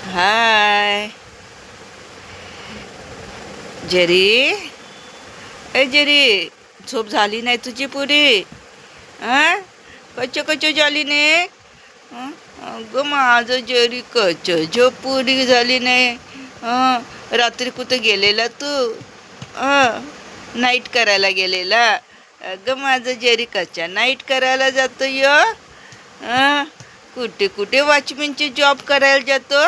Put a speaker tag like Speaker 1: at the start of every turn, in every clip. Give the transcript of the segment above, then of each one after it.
Speaker 1: हाय Jerry. Jerry, झोप झाली नाही तुझी पुरी? हां, कच्च झाली नाही? अगं माझं जेरी, झोप पुरी झाली नाही. रात्री कुठं गेलेला तू? नाईट करायला गेलेला? अगं माझं जेरी कच्चा नाईट करायला जातो य? कुठे कुठे वॉचमॅनची जॉब करायला जातो?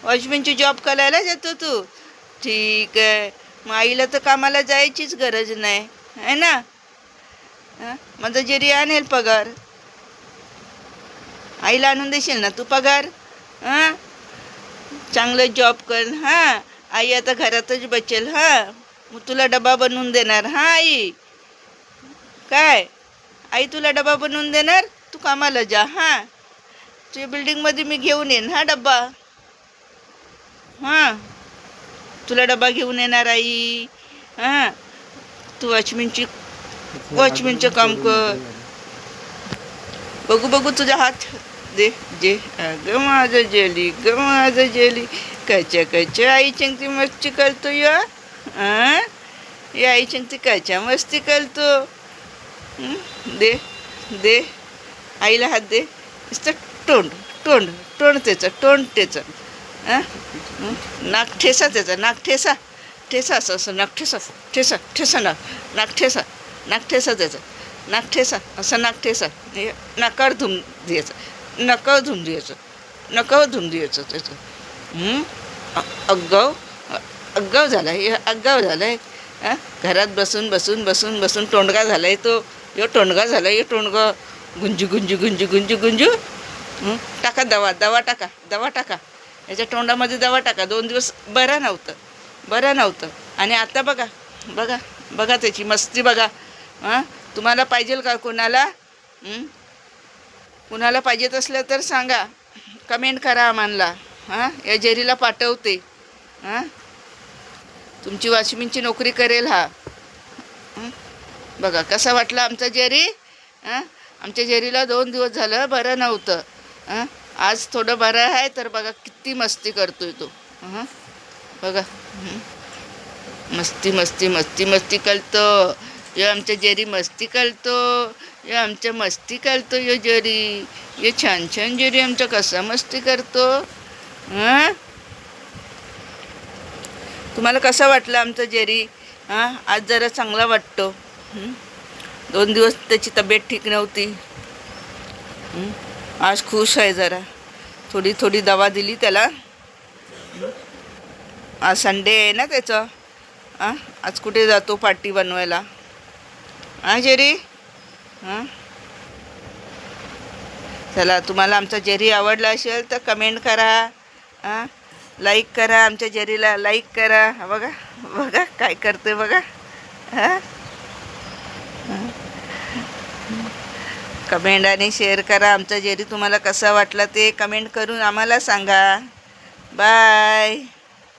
Speaker 1: वॉचमॅनची जॉब करायला जातो तू? ठीक आहे, मग आईला तर कामाला जायचीच गरज नाही आहे ना. माझा जेरी आणेल पगार. आईला आणून देशील ना तू पगार? हां, चांगलं जॉब कर. हां, आई आता घरातच बसेल. हां, मग तुला डबा बनवून देणार. हां आई, काय आई तुला डबा बनवून देणार. तू कामाला जा. हां, तुझ्या बिल्डिंगमध्ये मी घेऊन येईन हा डब्बा. हां, तुला डबा घेऊन येणार आई. हां, तू वॉचमॅनचं काम कर. बघू बघू तुझा हात दे. जे ग माझं जेली, ग माझं जेली, कच्या आई चिंगती मस्ती करतो या. आई चिंगती कच्या मस्ती करतो. दे दे आईला हात दे. नुसतं तोंड तोंड तोंड त्याचं. नाक ठेसा त्याचा, नाक ठेसा ठेसा, असं नाक ठेसा ठेसा ठेसा, नाक ठेसा, नाक ठेसा त्याचं, नाक ठेसा, असं नाक ठेसा. नाकावर धुम द्यायचं, नकावर धुम द्यायचं, नकावर धुम द्यायचं त्याचं. अगाव अगाव झाला आहे, अगाव झाला आहे. घरात बसून बसून बसून बसून टोंडगा झाला आहे तो. टोंडगा झाला आहे, टोंडगा. गुंजू. टाका दवा टाका याच्या तोंडामध्ये दवा टाका. 2 दिवस बरं नव्हतं आणि आता बघा त्याची मस्ती बघा. तुम्हाला पाहिजेल का कोणाला? कुणाला पाहिजेत असलं तर सांगा, कमेंट करा आम्हाला. या जेरीला पाठवते. तुमची वॉचमॅनची नोकरी करेल हा. बघा कसा वाटला आमचा जेरी. आमच्या जेरीला 2 दिवस झालं बरं नव्हतं. आज थोडं बरं आहे तर बघा किती मस्ती करतोय तो. बघा, मस्ती करतो. यो आमच्या जेरी मस्ती करतो. यो जेरी, यो छान जेरी आमचा कसा मस्ती करतो. तुम्हाला कसा वाटला आमचा जेरी? आज जरा चांगला वाटतो. 2 दिवस त्याची तब्येत ठीक नव्हती. आज खुश आहे जरा. थोडी दवा दिली त्याला. आज संडे आहे ना त्याचं. आज कुठे जातो पार्टी बनवायला? जेरी. चला, तुम्हाला आमचा जेरी आवडला असेल तर कमेंट करा. लाईक करा, आमच्या जेरीला लाईक करा. बघा काय करते बघा. कमेंट आणि शेअर करा. आमचा जेरी तुम्हाला कसा वाटला ते कमेंट करून आम्हाला सांगा. बाय.